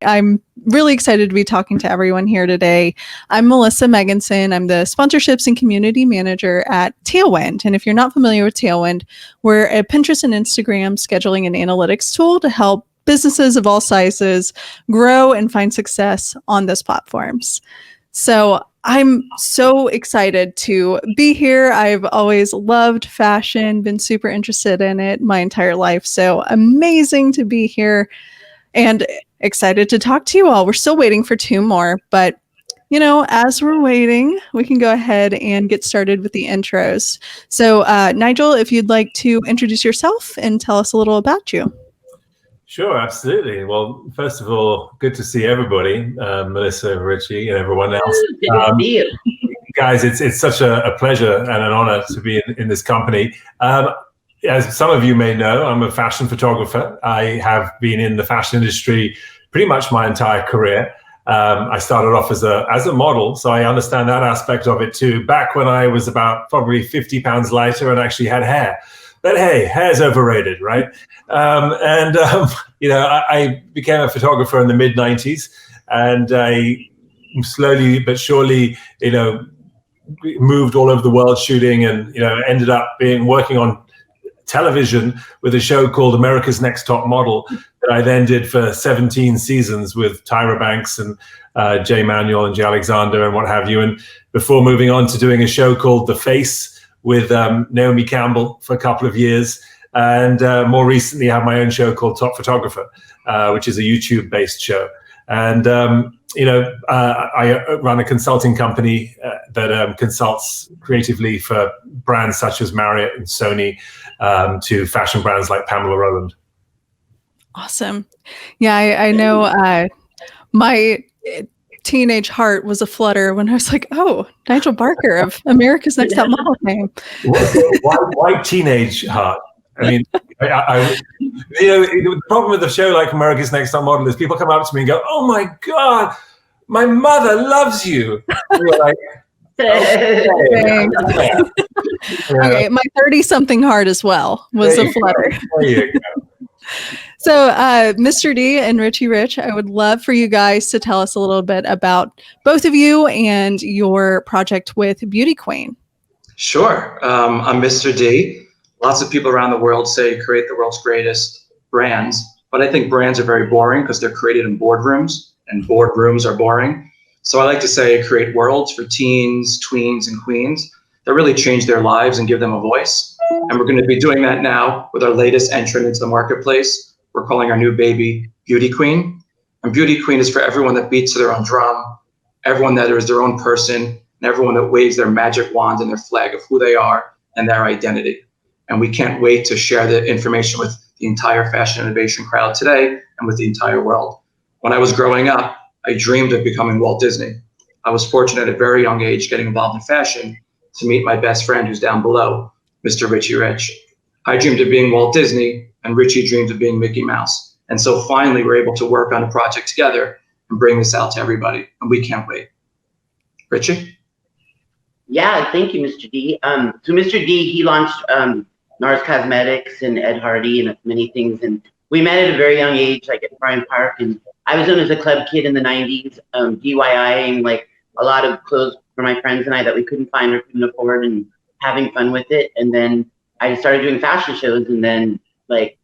I'm really excited to be talking to everyone here today. I'm Melissa Megginson. I'm the sponsorships and community manager at Tailwind. And if you're not familiar with Tailwind, we're a Pinterest and Instagram scheduling and analytics tool to help businesses of all sizes grow and find success on those platforms. So I'm so excited to be here. I've always loved fashion, been super interested in it my entire life. So amazing to be here and excited to talk to you all. We're still waiting for two more, but as we're waiting, we can go ahead and get started with the intros. So Nigel, if you'd like to introduce yourself and tell us a little about you. Sure, absolutely. Well, first of all, good to see everybody, Melissa, Richie, and everyone else. Good to see you. Guys, it's such a pleasure and an honor to be in this company. As some of you may know, I'm a fashion photographer. I have been in the fashion industry pretty much my entire career. I started off as a model, so I understand that aspect of it too. Back when I was about probably 50 pounds lighter and actually had hair. But hey, hair's overrated, right? I became a photographer in the mid-90s, and I slowly but surely, moved all over the world shooting, and ended up working on television with a show called America's Next Top Model that I then did for 17 seasons with Tyra Banks and Jay Manuel and Jay Alexander and what have you. And before moving on to doing a show called The Face with Naomi Campbell for a couple of years. And more recently, I have my own show called Top Photographer, which is a YouTube-based show. And, I run a consulting company that consults creatively for brands such as Marriott and Sony to fashion brands like Pamela Roland. Awesome. Yeah, I know my teenage heart was a flutter when I was like, oh, Nigel Barker of America's Next Top Model fame. Why teenage heart? I mean, the problem with the show like America's Next Top Model is people come up to me and go, oh my God, my mother loves you. You're like, okay. Okay, my 30-something heart as well was a flutter. There you go. So, Mr. D and Richie Rich, I would love for you guys to tell us a little bit about both of you and your project with BEAUTYKWEEN. Sure. I'm Mr. D. Lots of people around the world say create the world's greatest brands, but I think brands are very boring because they're created in boardrooms, and boardrooms are boring. So I like to say create worlds for teens, tweens, and queens that really change their lives and give them a voice. And we're going to be doing that now with our latest entrant into the marketplace. We're calling our new baby BEAUTYKWEEN. And BEAUTYKWEEN is for everyone that beats to their own drum, everyone that is their own person, and everyone that waves their magic wand and their flag of who they are and their identity. And we can't wait to share the information with the entire Fashinnovation crowd today and with the entire world. When I was growing up, I dreamed of becoming Walt Disney. I was fortunate at a very young age getting involved in fashion to meet my best friend who's down below, Mr. Richie Rich. I dreamed of being Walt Disney, and Richie dreamed of being Mickey Mouse. And so finally, we're able to work on a project together and bring this out to everybody, and we can't wait. Richie? Yeah, thank you, Mr. D. So Mr. D, he launched NARS Cosmetics and Ed Hardy and many things. And we met at a very young age, like at Bryant Park. And I was known as a club kid in the 90s, DIYing like a lot of clothes for my friends and I that we couldn't find or couldn't afford, and having fun with it. And then I started doing fashion shows, and then I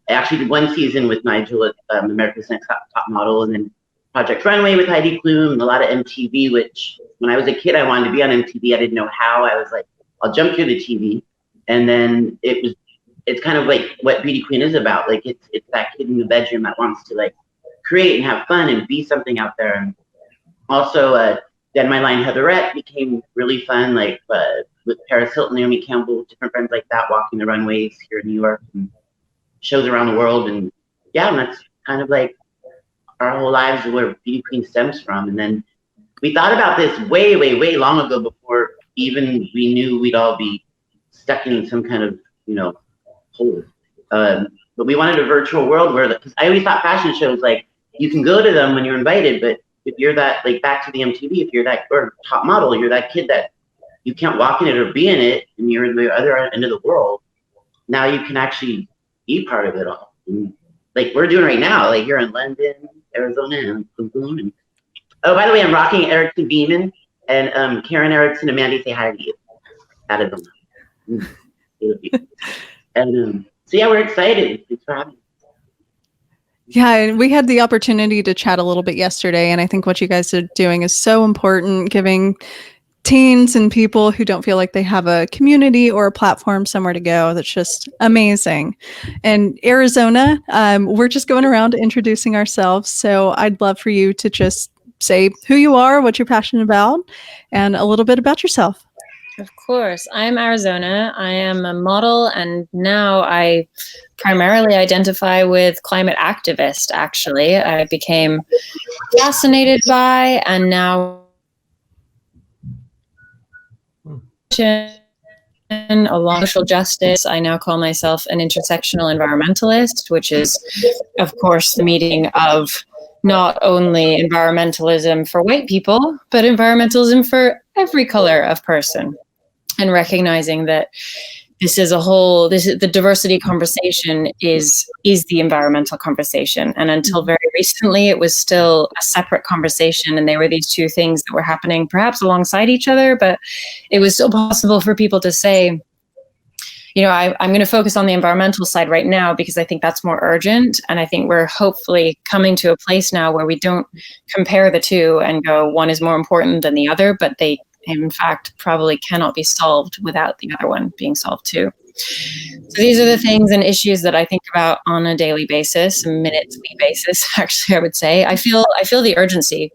actually did one season with Nigel at America's Next Top Model, and then Project Runway with Heidi Klum, and a lot of MTV, which when I was a kid, I wanted to be on MTV. I didn't know how. I was like, I'll jump to the TV. And then it's kind of like what BEAUTYKWEEN is about. Like it's that kid in the bedroom that wants to like create and have fun and be something out there. And also then my line Heatherette became really fun, like with Paris Hilton, Naomi Campbell, different friends like that, walking the runways here in New York and shows around the world. And yeah, and that's kind of like our whole lives where BEAUTYKWEEN stems from. And then we thought about this way, way, way long ago before even we knew we'd all be stuck in some kind of, hole. But we wanted a virtual world where, because I always thought fashion shows, like, you can go to them when you're invited, but if you're that, like, back to the MTV, if you're that, or Top Model, you're that kid that you can't walk in it or be in it, and you're in the other end of the world. Now you can actually be part of it all. And like we're doing right now, like here in London, Arizona, and Cancun. And oh, by the way, I'm rocking Erickson Beeman and Karen Erickson and Mandy say hi to you. Arizona. And so yeah, we're excited. Thanks for having me. Yeah, and we had the opportunity to chat a little bit yesterday, and I think what you guys are doing is so important, giving teens and people who don't feel like they have a community or a platform somewhere to go. That's just amazing. And Arizona, we're just going around introducing ourselves. So I'd love for you to just say who you are, what you're passionate about, and a little bit about yourself. Of course. I'm Arizona. I am a model, and now I primarily identify with climate activist, actually. I became fascinated by, and now along social justice, I now call myself an intersectional environmentalist, which is, of course, the meeting of not only environmentalism for white people, but environmentalism for every color of person. And recognizing that this is the diversity conversation is the environmental conversation. And until very recently, it was still a separate conversation. And they were these two things that were happening perhaps alongside each other, but it was still possible for people to say, you know, I'm going to focus on the environmental side right now because I think that's more urgent. And I think we're hopefully coming to a place now where we don't compare the two and go, one is more important than the other, but they in fact probably cannot be solved without the other one being solved too. So these are the things and issues that I think about on a daily basis, a minute-to-minute basis, actually, I would say. I feel the urgency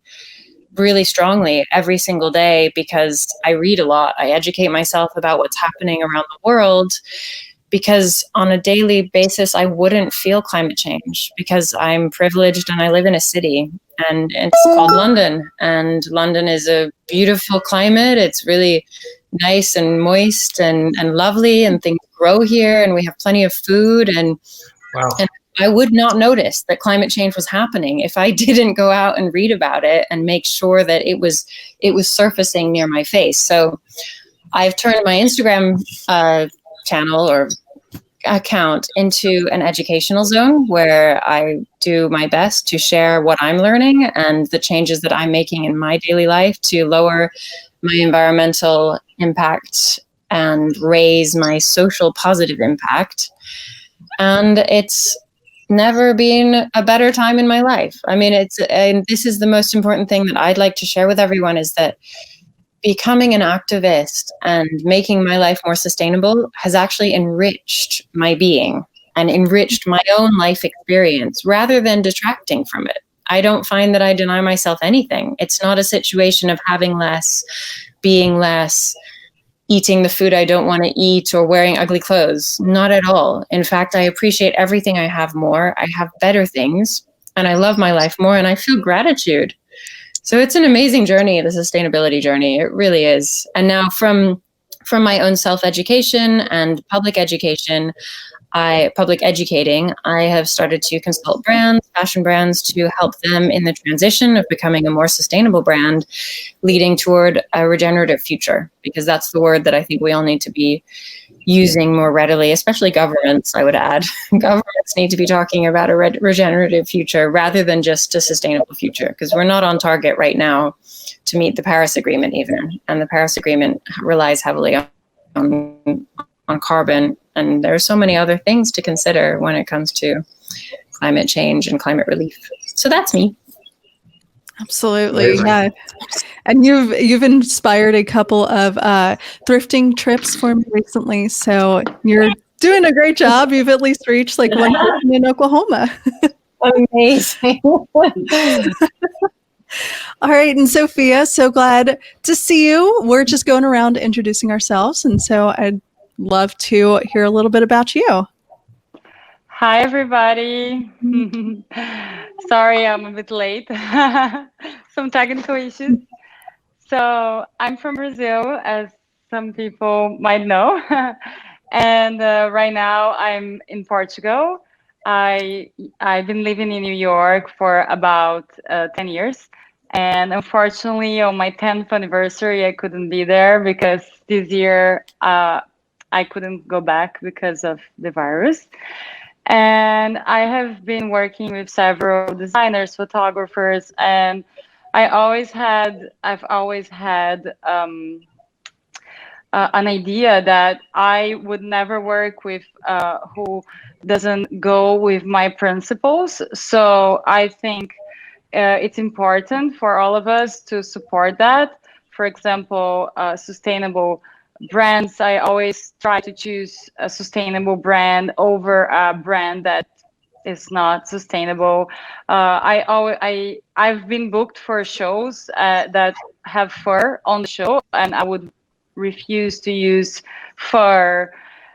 really strongly every single day because I read a lot. I educate myself about what's happening around the world because on a daily basis, I wouldn't feel climate change because I'm privileged and I live in a city. And it's called London, and London is a beautiful climate. It's really nice and moist and lovely, and things grow here, and we have plenty of food. And, Wow. And I would not notice that climate change was happening if I didn't go out and read about it and make sure that it was surfacing near my face. So I've turned my Instagram channel or account into an educational zone where I do my best to share what I'm learning and the changes that I'm making in my daily life to lower my environmental impact and raise my social positive impact. And it's never been a better time in my life. I mean, and this is the most important thing that I'd like to share with everyone is that becoming an activist and making my life more sustainable has actually enriched my being and enriched my own life experience rather than detracting from it. I don't find that I deny myself anything. It's not a situation of having less, being less, eating the food I don't want to eat or wearing ugly clothes. Not at all. In fact, I appreciate everything I have more. I have better things and I love my life more and I feel gratitude. So it's an amazing journey, the sustainability journey. It really is. And now from my own self-education and public educating, I have started to consult brands, fashion brands, to help them in the transition of becoming a more sustainable brand, leading toward a regenerative future, because that's the word that I think we all need to be using more readily, especially governments, I would add. Governments need to be talking about a regenerative future rather than just a sustainable future, because we're not on target right now to meet the Paris Agreement even. And the Paris Agreement relies heavily on carbon. And there are so many other things to consider when it comes to climate change and climate relief. So that's me. Absolutely. Yeah. And you've inspired a couple of thrifting trips for me recently. So you're doing a great job. You've at least reached like one person in Oklahoma. Amazing. All right. And Sofia, so glad to see you. We're just going around introducing ourselves. And so I'd love to hear a little bit about you. Hi, everybody. Sorry, I'm a bit late. Some technical issues. So I'm from Brazil, as some people might know. And right now I'm in Portugal. I've been living in New York for about 10 years. And unfortunately, on my 10th anniversary, I couldn't be there because this year I couldn't go back because of the virus. And I have been working with several designers, photographers, and I've always had an idea that I would never work with who doesn't go with my principles. So I think it's important for all of us to support that. For example, sustainable brands. I always try to choose a sustainable brand over a brand that is not sustainable. I've been booked for shows that have fur on the show, and I would refuse to use fur.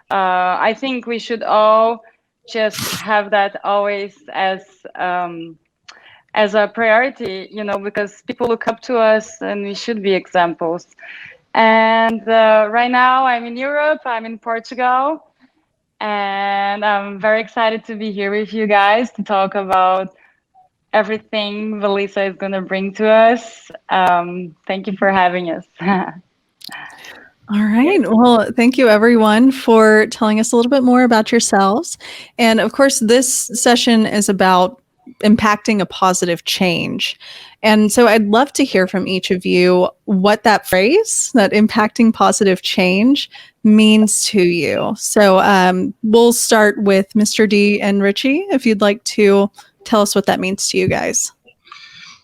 I think we should all just have that always as a priority, you know, because people look up to us and we should be examples. And right now I'm in Europe, I'm in Portugal, and I'm very excited to be here with you guys to talk about everything Valisa is going to bring to us. Thank you for having us. All right. Well, thank you everyone for telling us a little bit more about yourselves. And of course, this session is about impacting a positive change. And so I'd love to hear from each of you what that phrase, that impacting positive change, means to you. So we'll start with Mr. D and Richie, if you'd like to tell us what that means to you guys.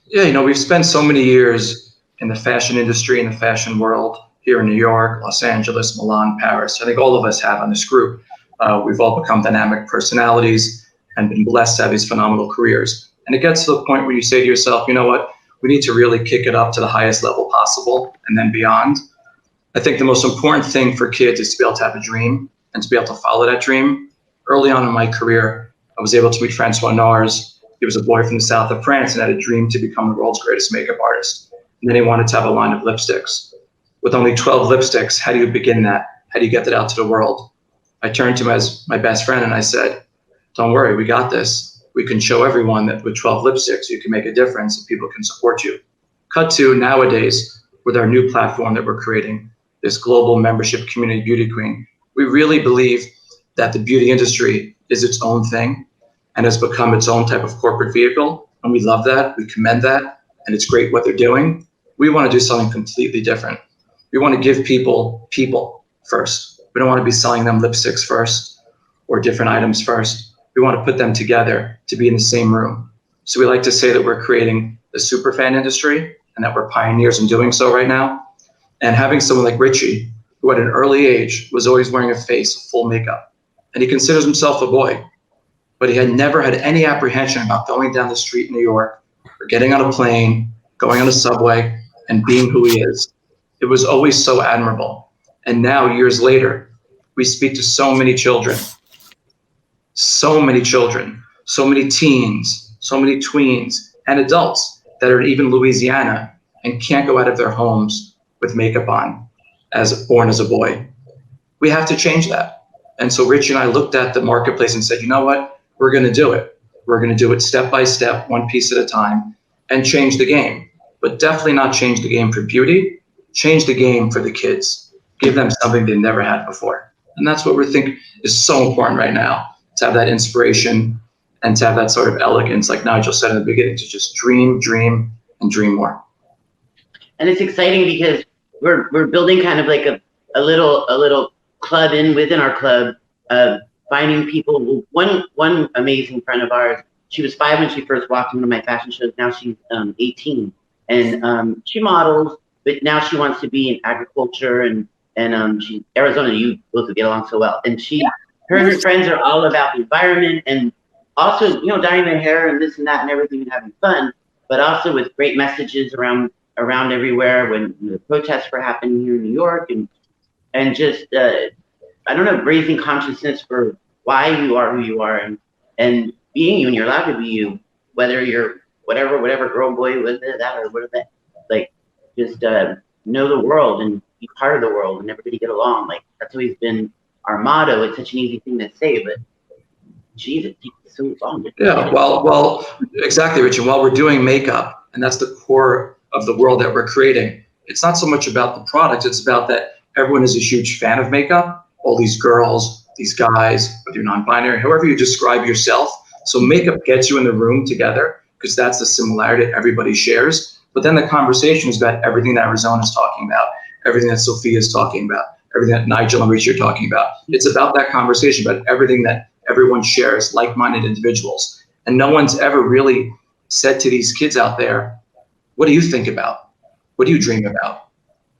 Yeah, you know, we've spent so many years in the fashion industry, in the fashion world, here in New York, Los Angeles, Milan, Paris. I think all of us have on this group. We've all become dynamic personalities and been blessed to have these phenomenal careers. And it gets to the point where you say to yourself, you know what, we need to really kick it up to the highest level possible and then beyond. I think the most important thing for kids is to be able to have a dream and to be able to follow that dream. Early on in my career, I was able to meet Francois Nars. He was a boy from the south of France and had a dream to become the world's greatest makeup artist. And then he wanted to have a line of lipsticks. With only 12 lipsticks, how do you begin that? How do you get that out to the world? I turned to him as my best friend and I said, don't worry, we got this. We can show everyone that with 12 lipsticks, you can make a difference and people can support you. Cut to nowadays, with our new platform that we're creating, this global membership community, Beauty Queen, we really believe that the beauty industry is its own thing and has become its own type of corporate vehicle. And we love that, we commend that, and it's great what they're doing. We want to do something completely different. We want to give people first. We don't want to be selling them lipsticks first or different items first. We want to put them together to be in the same room. So we like to say that we're creating the super fan industry and that we're pioneers in doing so right now. And having someone like Richie, who at an early age was always wearing a face of full makeup, and he considers himself a boy, but he had never had any apprehension about going down the street in New York or getting on a plane, going on a subway, and being who he is. It was always so admirable. And now, years later, we speak to so many children, so many teens, so many tweens, and adults that are even Louisiana and can't go out of their homes with makeup on, born as a boy. We have to change that. And so Richie and I looked at the marketplace and said, you know what? We're going to do it. We're going to do it step by step, one piece at a time, and change the game. But definitely not change the game for beauty. Change the game for the kids. Give them something they never had before. And that's what we think is so important right now, to have that inspiration and to have that sort of elegance, like Nigel said in the beginning, to just dream, and dream more. And it's exciting because we're building kind of like a little club within our club of finding people. One amazing friend of ours, she was 5 when she first walked into my fashion shows. Now she's 18, and she models, but now she wants to be in agriculture and she's Arizona. You both would get along so well. And her and her friends are all about the environment and also, you know, dyeing their hair and this and that and everything and having fun, but also with great messages around everywhere when the protests were happening here in New York and just I don't know, raising consciousness for why you are who you are and being you, and you're allowed to be you, whether you're whatever girl, boy, with that or whatever that, like, just know the world and be part of the world and everybody get along. Like, that's always been our motto. It's such an easy thing to say, but geez, it takes so long. Yeah, well, exactly, Richie. While we're doing makeup, and that's the core of the world that we're creating, it's not so much about the product, it's about that everyone is a huge fan of makeup. All these girls, these guys, whether you're non-binary, however you describe yourself. So makeup gets you in the room together because that's the similarity that everybody shares. But then the conversation is about everything that Arizona is talking about, everything that Sofia is talking about, everything that Nigel and Richie are talking about. It's about that conversation, about everything that everyone shares, like-minded individuals. And no one's ever really said to these kids out there, what do you think about? What do you dream about?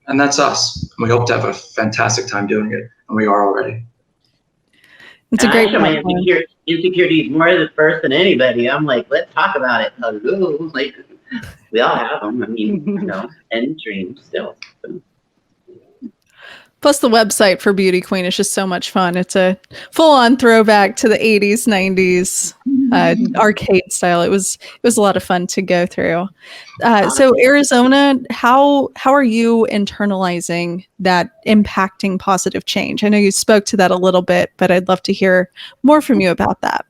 And that's us. And we hope to have a fantastic time doing it. And we are already. It's a great my insecurity is more the first than anybody. I'm like, let's talk about it. Hello. Like, we all have them. I mean, you know, and dreams still. So. Plus, the website for Beauty Queen is just so much fun. It's a full-on throwback to the 80s, 90s arcade style. It was a lot of fun to go through. So, Arizona, how are you internalizing that impacting positive change? I know you spoke to that a little bit, but I'd love to hear more from you about that.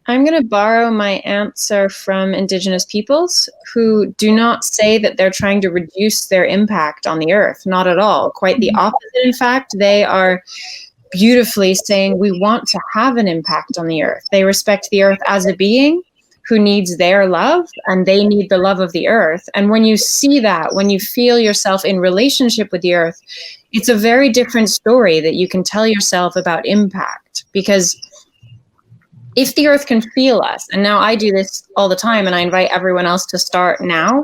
I'm going to borrow my answer from Indigenous peoples who do not say that they're trying to reduce their impact on the earth. Not at all. Quite the opposite. In fact, they are beautifully saying we want to have an impact on the earth. They respect the earth as a being who needs their love, and they need the love of the earth. And when you see that, when you feel yourself in relationship with the earth, it's a very different story that you can tell yourself about impact. Because if the earth can feel us, and now I do this all the time, and I invite everyone else to start now,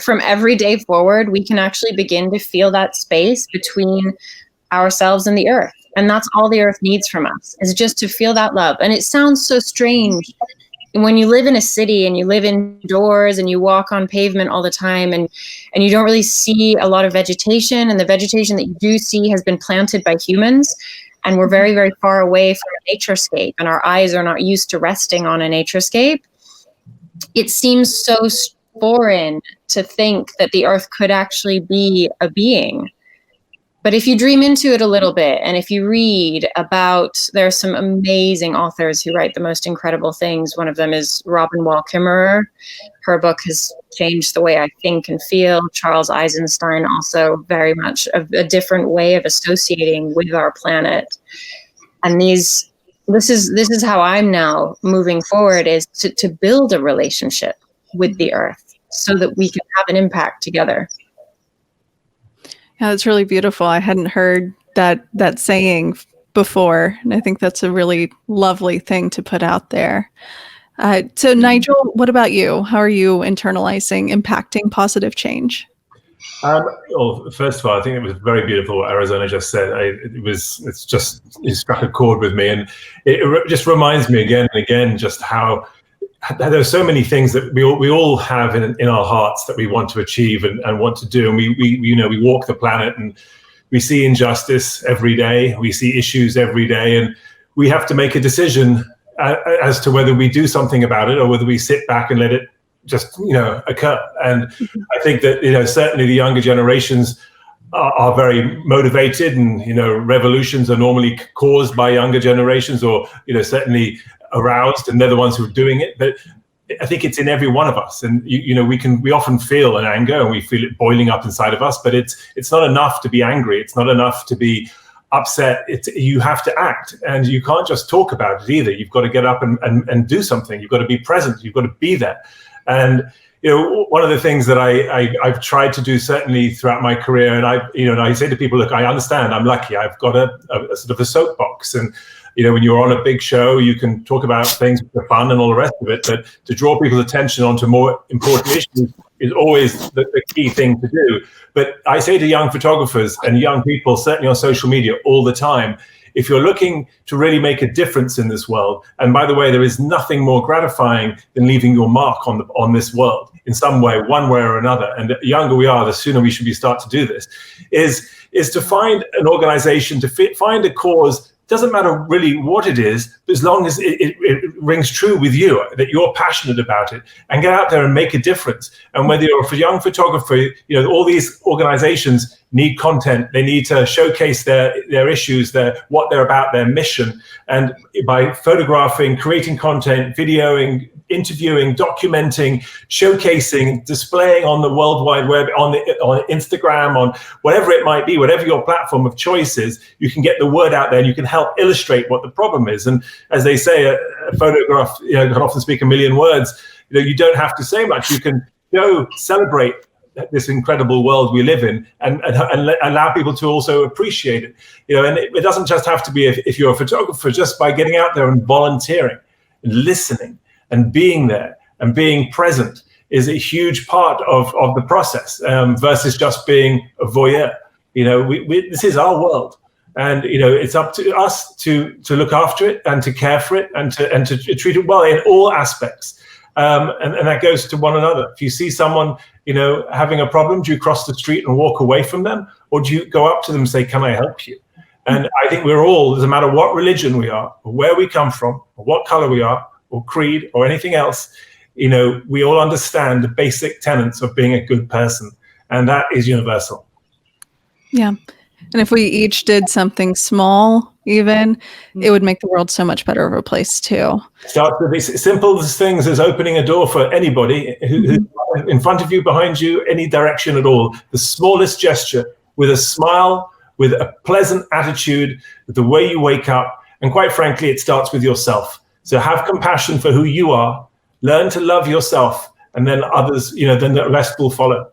from every day forward, we can actually begin to feel that space between ourselves and the earth. And that's all the earth needs from us, is just to feel that love. And it sounds so strange when you live in a city and you live indoors and you walk on pavement all the time and you don't really see a lot of vegetation, and the vegetation that you do see has been planted by humans. And we're very, very far away from a naturescape, and our eyes are not used to resting on a naturescape. It seems so foreign to think that the earth could actually be a being. But if you dream into it a little bit, and if you read about, there are some amazing authors who write the most incredible things. One of them is Robin Wall Kimmerer. Her book has changed the way I think and feel. Charles Eisenstein, also very much a different way of associating with our planet. And this is how I'm now moving forward, is to build a relationship with the earth so that we can have an impact together. Yeah, that's really beautiful. I hadn't heard that saying before, and I think that's a really lovely thing to put out there. So Nigel, what about you? How are you internalizing impacting positive change? Well, first of all, I think it was very beautiful what Arizona just said. It struck a chord with me, and it just reminds me again and again just how there's so many things that we all have in our hearts that we want to achieve and want to do. And we walk the planet and we see injustice every day. We see issues every day, and we have to make a decision as to whether we do something about it or whether we sit back and let it just, occur. And I think that, certainly the younger generations are very motivated, and, revolutions are normally caused by younger generations, or, certainly aroused, and they're the ones who are doing it. But I think it's in every one of us, and we often feel an anger, and we feel it boiling up inside of us. But it's not enough to be angry. It's not enough to be upset. You have to act, and you can't just talk about it either. You've got to get up and do something. You've got to be present. You've got to be there. And one of the things that I've tried to do certainly throughout my career, and I say to people, look, I understand. I'm lucky. I've got a sort of a soapbox, and when you're on a big show, you can talk about things for fun and all the rest of it, but to draw people's attention onto more important issues is always the key thing to do. But I say to young photographers and young people, certainly on social media all the time, if you're looking to really make a difference in this world, and by the way, there is nothing more gratifying than leaving your mark on this world in some way, one way or another. And the younger we are, the sooner we should start to do this, is to find an organization, to find a cause. Doesn't matter really what it is, but as long as it rings true with you, that you're passionate about it, and get out there and make a difference. And whether you're a young photographer, all these organizations need content. They need to showcase their issues, what they're about, their mission. And by photographing, creating content, videoing, interviewing, documenting, showcasing, displaying on the World Wide Web, on Instagram, on whatever it might be, whatever your platform of choice is, you can get the word out there and you can help illustrate what the problem is. And as they say, a photograph, can often speak a million words. You don't have to say much. You can celebrate this incredible world we live in, and allow people to also appreciate it. And it doesn't just have to be if you're a photographer, just by getting out there and volunteering and listening and being there and being present is a huge part of the process, versus just being a voyeur. This is our world, and it's up to us to look after it and to care for it and to treat it well in all aspects. And that goes to one another. If you see someone, having a problem, do you cross the street and walk away from them, or do you go up to them and say, "Can I help you?" And I think we're all, doesn't matter what religion we are, or where we come from, or what color we are, or creed, or anything else, we all understand the basic tenets of being a good person, and that is universal. Yeah. And if we each did something small, even, it would make the world so much better of a place too. Start with these simple things as opening a door for anybody who's in front of you, behind you, any direction at all. The smallest gesture, with a smile, with a pleasant attitude, with the way you wake up. And quite frankly, it starts with yourself. So have compassion for who you are, learn to love yourself, and then others, then the rest will follow.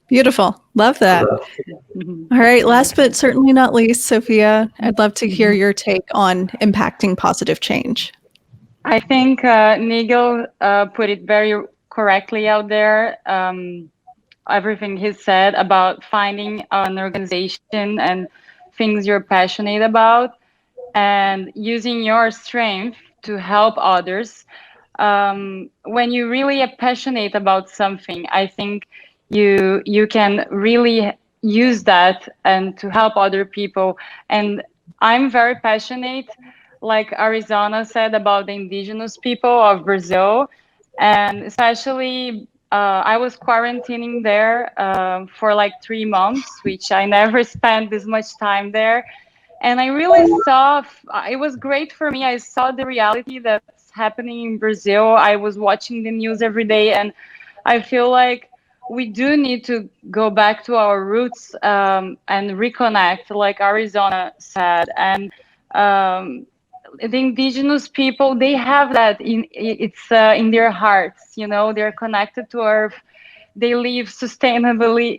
Beautiful. Love that. All right. Last but certainly not least, Sofia, I'd love to hear your take on impacting positive change. I think Nigel put it very correctly out there. Everything he said about finding an organization and things you're passionate about and using your strength to help others. When you really are passionate about something, I think you can really use that and to help other people. And I'm very passionate, like Arizona said, about the indigenous people of Brazil. And especially I was quarantining there for like 3 months, which I never spent this much time there. And I really saw, it was great for me. I saw the reality that's happening in Brazil. I was watching the news every day, and I feel like we do need to go back to our roots and reconnect, like Arizona said. And the indigenous people, they have that in their hearts, they're connected to earth, they live sustainably,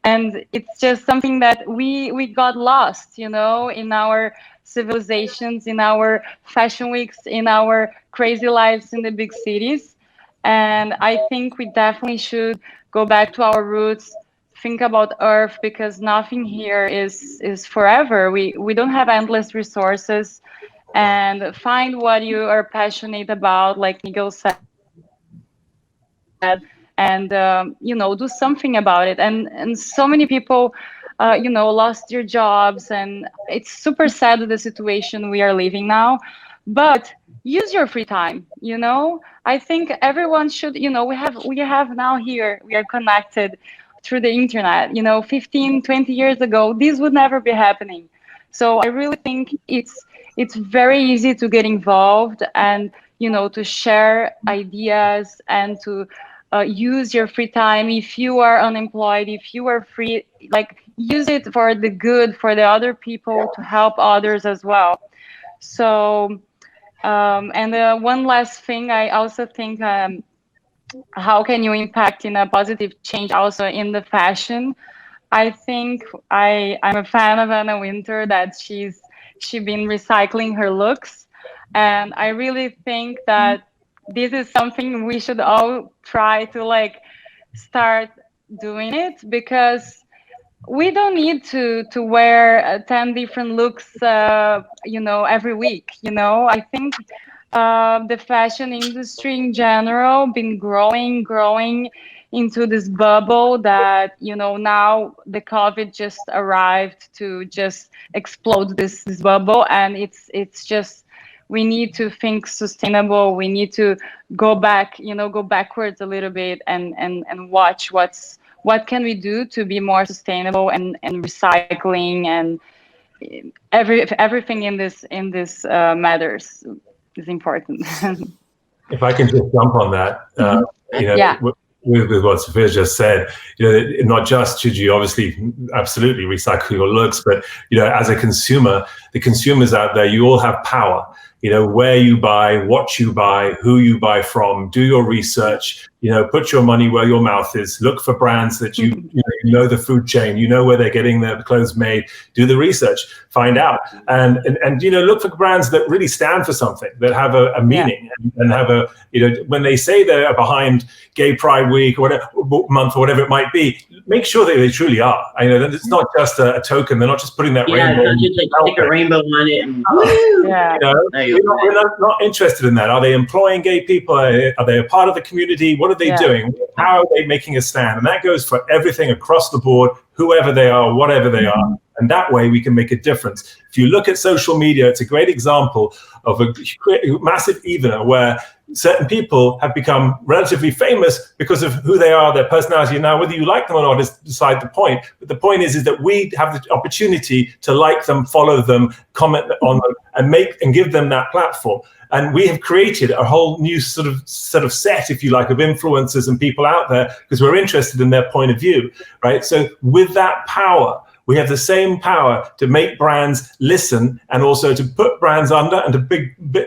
and it's just something that we got lost, in our civilizations, in our fashion weeks, in our crazy lives in the big cities. And I think we definitely should go back to our roots, think about earth, because nothing here is forever. We don't have endless resources. And find what you are passionate about, like Nigel said, and do something about it. And so many people lost their jobs, and it's super sad, the situation we are living now. But use your free time. I think everyone should. We have now here, we are connected through the internet. 15, 20 years ago, this would never be happening. So I really think it's very easy to get involved and to share ideas and to use your free time. If you are unemployed, if you are free, use it for the good, for the other people, to help others as well. So and one last thing, I also think how can you impact in a positive change also in the fashion? I think I'm a fan of Anna Wintour, that she been recycling her looks, and I really think that this is something we should all try to start doing it, because we don't need to wear 10 different looks every week. I think the fashion industry in general been growing into this bubble that now the COVID just arrived to just explode this bubble. And it's just, we need to think sustainable. We need to go back, go backwards a little bit and watch what's what can we do to be more sustainable and recycling and everything in this matters is important. If I can just jump on that, you know, Yeah. with what Sofia just said, you know, not just should you obviously absolutely recycle your looks, but, you know, as a consumer, the consumers out there, you all have power. You know, where you buy, what you buy, who you buy from, do your research, you know, put your money where your mouth is, look for brands that you know the food chain, you know where they're getting their clothes made, do the research, find out. And you know, look for brands that really stand for something, that have a meaning and have a, you know, when they say they're behind Gay Pride Week or whatever month or whatever it might be, make sure that they truly are. I know that it's not just a token. They're not just putting that rainbow. Yeah, just like stick a rainbow on it and Yeah. You know, we're not interested in that. Are they employing gay people? Are they a part of the community? What are they doing? How are they making a stand? And that goes for everything across the board, whoever they are, whatever they are. And that way we can make a difference. If you look at social media, it's a great example of a massive evener where certain people have become relatively famous because of who they are, their personality. Now, whether you like them or not is beside the point. But the point is that we have the opportunity to like them, follow them, comment on them, and give them that platform. And we have created a whole new sort of set, if you like, of influencers and people out there because we're interested in their point of view, right? So with that power, we have the same power to make brands listen and also to put brands under and to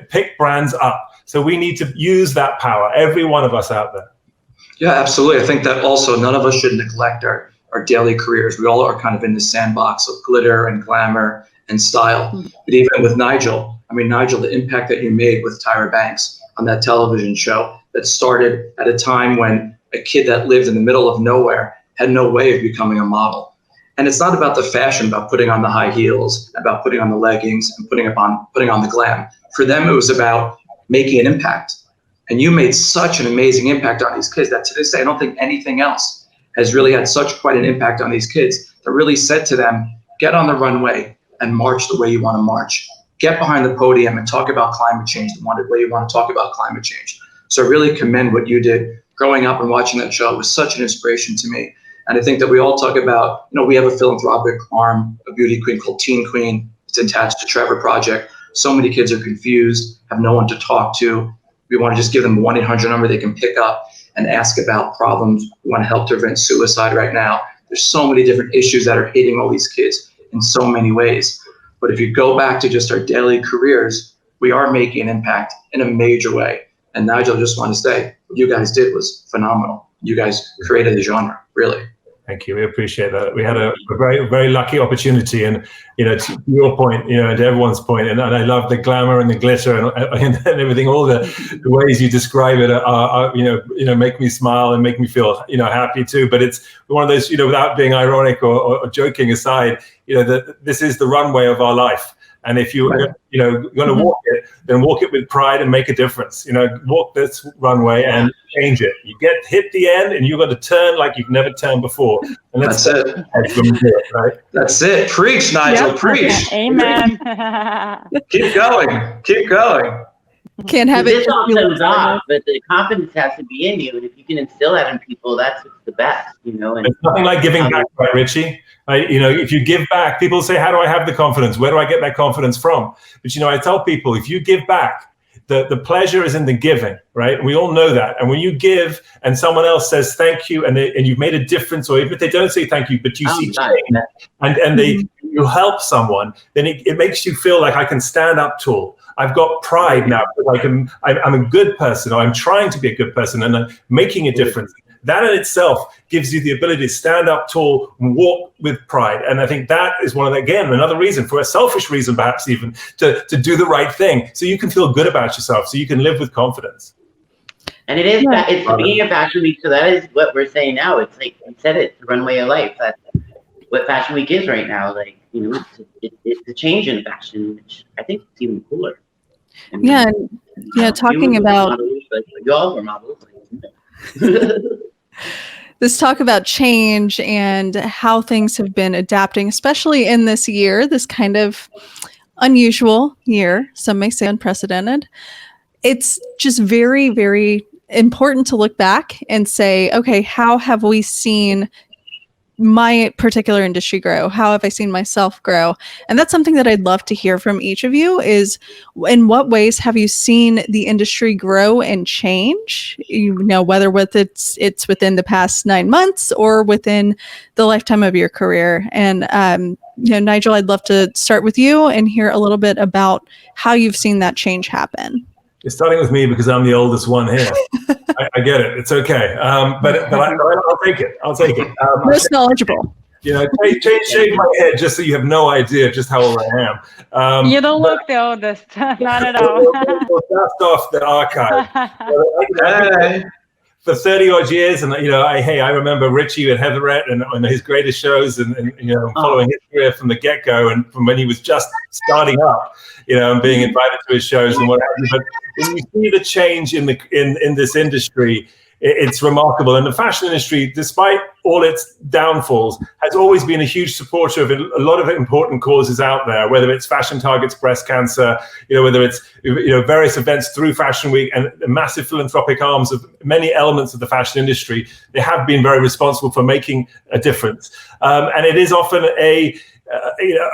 pick brands up. So we need to use that power, every one of us out there. Yeah, absolutely. I think that also none of us should neglect our daily careers. We all are kind of in the sandbox of glitter and glamour and style. But even with Nigel, the impact that he made with Tyra Banks on that television show that started at a time when a kid that lived in the middle of nowhere had no way of becoming a model. And it's not about the fashion, about putting on the high heels, about putting on the leggings and putting on the glam. For them, it was about making an impact. And you made such an amazing impact on these kids that to this day, I don't think anything else has really had such quite an impact on these kids that really said to them, get on the runway and march the way you want to march. Get behind the podium and talk about climate change the way you want to talk about climate change. So I really commend what you did. Growing up and watching that show was such an inspiration to me. And I think that we all talk about, you know, we have a philanthropic arm, a beauty queen called Teen Queen. It's attached to Trevor Project. So many kids are confused, have no one to talk to. We want to just give them a 1-800 number they can pick up and ask about problems. We want to help to prevent suicide right now. There's so many different issues that are hitting all these kids in so many ways. But if you go back to just our daily careers, we are making an impact in a major way. And Nigel, I just want to say, what you guys did was phenomenal. You guys created a genre, really. Thank you. We appreciate that. We had a very, very lucky opportunity, and you know, to your point, you know, and to everyone's point, and I love the glamour and the glitter and everything. All the ways you describe it are you know, make me smile and make me feel, you know, happy too. But it's one of those, you know, without being ironic or joking aside, you know, that this is the runway of our life. And if you're going to walk it, then walk it with pride and make a difference. You know, walk this runway and change it. You hit the end, and you're going to turn like you've never turned before. And that's it. Right? That's it. Preach, Nigel. Yep. Preach. Amen. Keep going. Keep going. Can't have this all comes off, but the confidence has to be in you, and if you can instill that in people, that's the best. You know, and it's nothing like giving back, right, Richie? You know, if you give back, people say, how do I have the confidence? Where do I get that confidence from? But, you know, I tell people, if you give back, the pleasure is in the giving, right? We all know that. And when you give and someone else says thank you and you've made a difference, or even if they don't say thank you, but you see change and you help someone, then it makes you feel like I can stand up tall. I've got pride now. I'm a good person, or I'm trying to be a good person, and I'm making a difference. That in itself gives you the ability to stand up tall and walk with pride. And I think that is another reason, for a selfish reason perhaps even, to do the right thing. So you can feel good about yourself, so you can live with confidence. And it is, it's the beginning of Fashion Week, so that is what we're saying now. It's like, you said it, the runway of life. That's what Fashion Week is right now. Like, you know, it's a change in fashion, which I think is even cooler. And, talking about... Models, like, you all were models. This talk about change and how things have been adapting, especially in this year, this kind of unusual year, some may say unprecedented. It's just very, very important to look back and say, okay, how have we seen my particular industry grow? How have I seen myself grow? And that's something that I'd love to hear from each of you is, in what ways have you seen the industry grow and change? You know, whether it's within the past 9 months or within the lifetime of your career. And, you know, Nigel, I'd love to start with you and hear a little bit about how you've seen that change happen. You're starting with me because I'm the oldest one here. I get it. It's okay. But I'll take it. I'll take it. Most knowledgeable. You know, shave my head just so you have no idea just how old I am. You don't look the oldest, not at all. We'll dust off the archive. For 30 odd years, and you know, I remember Richie at Heatherette and his greatest shows, and you know, following his career from the get-go, and from when he was just starting up, you know, and being invited to his shows and what have you. But when you see the change in this industry, it's remarkable. And the fashion industry, despite all its downfalls, has always been a huge supporter of a lot of important causes out there, whether it's Fashion Targets breast cancer, you know, whether it's, you know, various events through Fashion Week and the massive philanthropic arms of many elements of the fashion industry. They have been very responsible for making a difference. And it is often a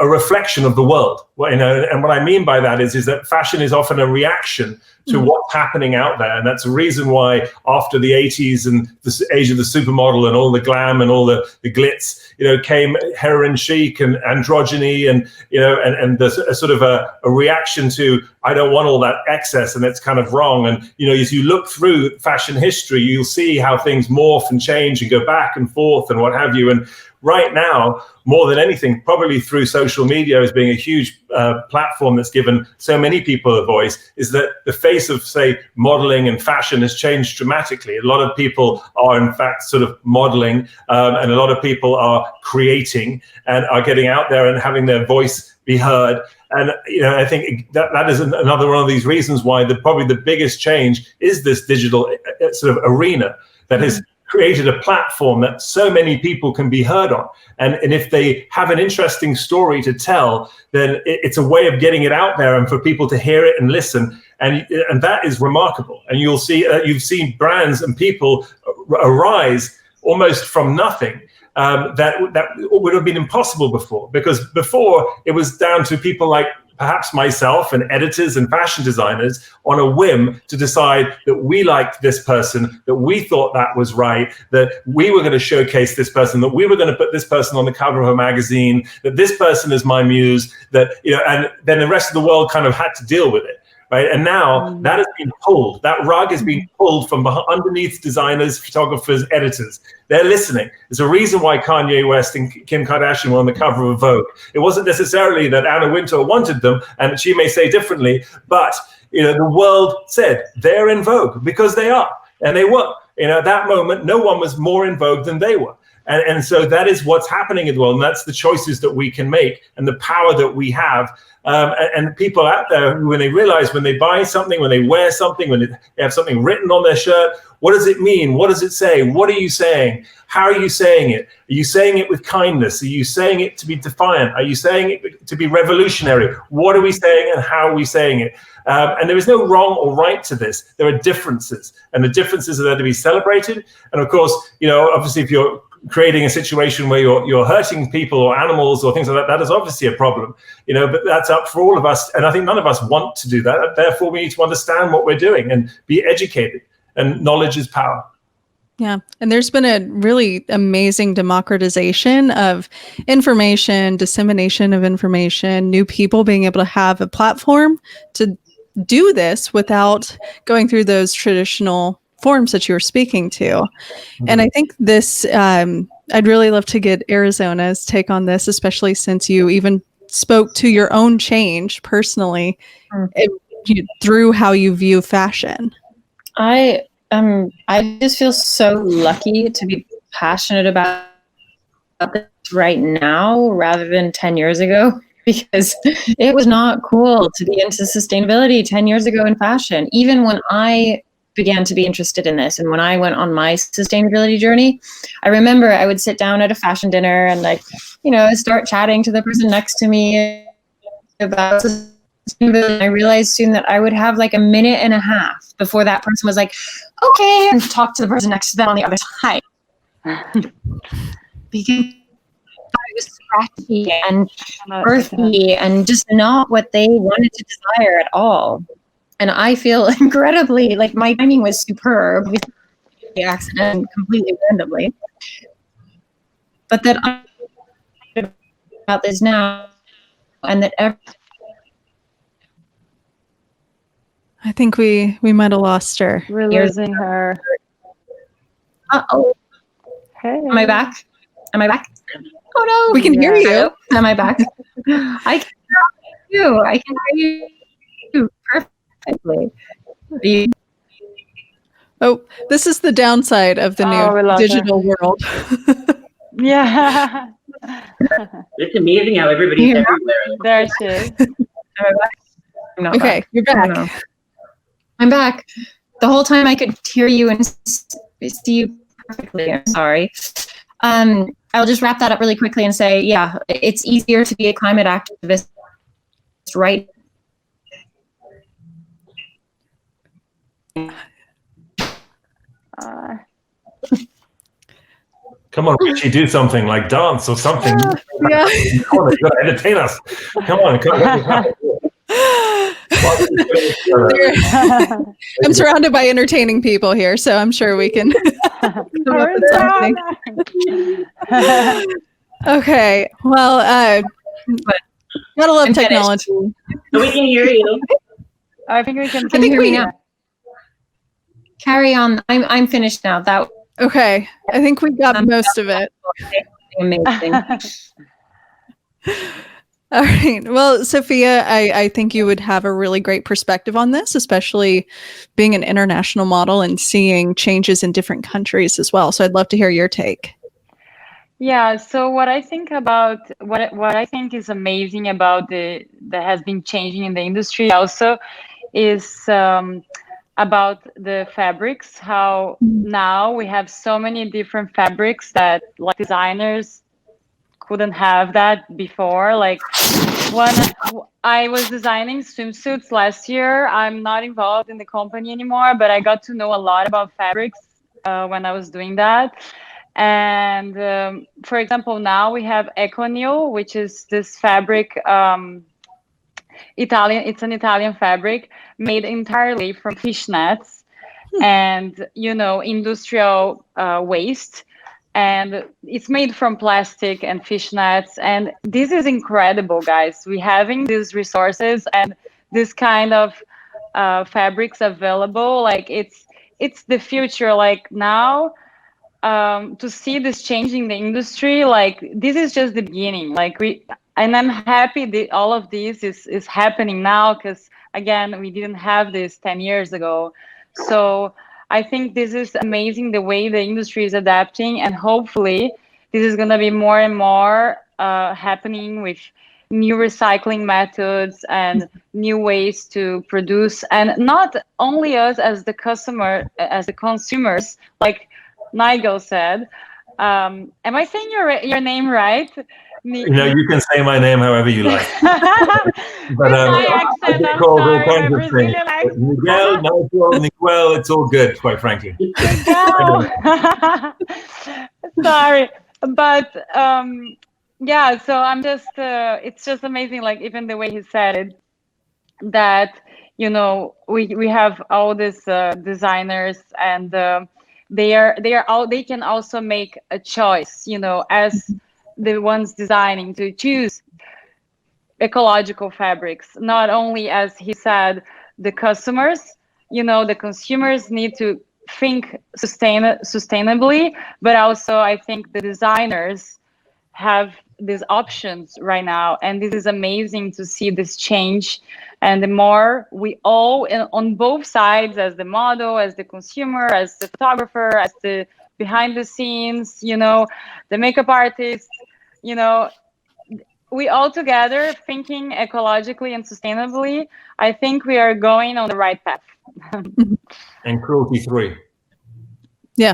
reflection of the world. Well, you know, and what I mean by that is that fashion is often a reaction to what's happening out there. And that's the reason why after the 80s and the age of the supermodel and all the glam and all the glitz, you know, came heroin chic and androgyny and, you know, and there's a sort of a reaction to, I don't want all that excess and it's kind of wrong. And, you know, as you look through fashion history, you'll see how things morph and change and go back and forth and what have you. And right now, more than anything, probably through social media as being a huge platform that's given so many people a voice, is that the face of, say, modeling and fashion has changed dramatically. A lot of people are, in fact, sort of modeling, and a lot of people are creating and are getting out there and having their voice be heard. And, you know, I think that is another one of these reasons why probably the biggest change is this digital sort of arena that has created a platform that so many people can be heard on. And if they have an interesting story to tell, then it's a way of getting it out there and for people to hear it and listen. And that is remarkable. And you'll see, you've seen brands and people arise almost from nothing. That would have been impossible before, because before it was down to people like perhaps myself and editors and fashion designers on a whim to decide that we liked this person, that we thought that was right, that we were going to showcase this person, that we were going to put this person on the cover of a magazine, that this person is my muse, that, you know, and then the rest of the world kind of had to deal with it. Right. And now that has been pulled. That rug has been pulled from underneath designers, photographers, editors. They're listening. There's a reason why Kanye West and Kim Kardashian were on the cover of Vogue. It wasn't necessarily that Anna Wintour wanted them, and she may say differently, but, you know, the world said they're in vogue because they are, and they were. You know, at that moment, no one was more in vogue than they were. And so that is what's happening in the world, and that's the choices that we can make and the power that we have. And people out there, when they realize, when they buy something, when they wear something, when they have something written on their shirt, what does it mean? What does it say? What are you saying? How are you saying it? Are you saying it with kindness? Are you saying it to be defiant? Are you saying it to be revolutionary? What are we saying and how are we saying it? And there is no wrong or right to this. There are differences, and the differences are there to be celebrated. And of course, you know, obviously, if you're creating a situation where you're hurting people or animals or things like that, that is obviously a problem, you know, but that's up for all of us. And I think none of us want to do that. Therefore, we need to understand what we're doing and be educated, and knowledge is power. Yeah. And there's been a really amazing democratization of information, dissemination of information, new people being able to have a platform to do this without going through those traditional forms that you were speaking to. And I think this, I'd really love to get Arizona's take on this, especially since you even spoke to your own change personally through how you view fashion. I just feel so lucky to be passionate about this right now rather than 10 years ago, because it was not cool to be into sustainability 10 years ago in fashion. Even when I began to be interested in this, and when I went on my sustainability journey, I remember I would sit down at a fashion dinner and, like, you know, start chatting to the person next to me about I realized soon that I would have like a minute and a half before that person was like, okay, and talk to the person next to them on the other side. Because it was scratchy and earthy and just not what they wanted to desire at all. And I feel incredibly, like my timing was superb, the accident completely randomly. But that I'm about this now, and that I think we might have lost her. We're losing her. Uh-oh. Hey. Am I back? Am I back? Oh no. We can hear you. Hello? Am I back? I can hear you. I can hear you perfectly. Oh, this is the downside of the new digital world. Yeah. It's amazing how everybody's everywhere. There she is. Okay, you're back. I'm back. The whole time I could hear you and see you perfectly. I'm sorry. I'll just wrap that up really quickly and say, yeah, it's easier to be a climate activist, right? Come on, Richie, do something like dance or something. Yeah. You gotta entertain us. Come on, come on. I'm surrounded by entertaining people here, so I'm sure we can come up with something. Okay, well, gotta love technology. So we can hear you. I think we can. Can you hear me now? Carry on. I'm finished now. That okay. I think we got most of it. Amazing. All right. Well, Sofia, I think you would have a really great perspective on this, especially being an international model and seeing changes in different countries as well. So I'd love to hear your take. Yeah. So what I think about what I think is amazing about that has been changing in the industry also is about the fabrics. How now we have so many different fabrics that like designers couldn't have that before. Like when I was designing swimsuits last year, I'm not involved in the company anymore, but I got to know a lot about fabrics when I was doing that. And for example, now we have Econil, which is this fabric, it's an Italian fabric made entirely from fishnets and, you know, industrial waste. And it's made from plastic and fishnets. And this is incredible, guys. We having these resources and this kind of fabrics available. Like it's the future. Like now, to see this changing the industry, like this is just the beginning. And I'm happy that all of this is happening now, because again, we didn't have this 10 years ago. So I think this is amazing the way the industry is adapting, and hopefully this is going to be more and more happening with new recycling methods and new ways to produce, and not only us as the customer, as the consumers, like Nigel said. Am I saying your name right? You know, you can say my name however you like. But my accent, I'm all sorry, kinds my of Brazilian things. accent. Miguel, Nigel, it's all good, quite frankly. Sorry, but yeah. So I'm just, it's just amazing. Like even the way he said it, that you know we have all these designers, and they can also make a choice. You know, as the ones designing, to choose ecological fabrics, not only, as he said, the customers, you know, the consumers need to think sustainably, but also I think the designers have these options right now, and this is amazing to see this change. And the more we all, on both sides, as the model, as the consumer, as the photographer, as the behind the scenes, you know, the makeup artist, you know, we all together thinking ecologically and sustainably, I think we are going on the right path. And cruelty-free. Yeah.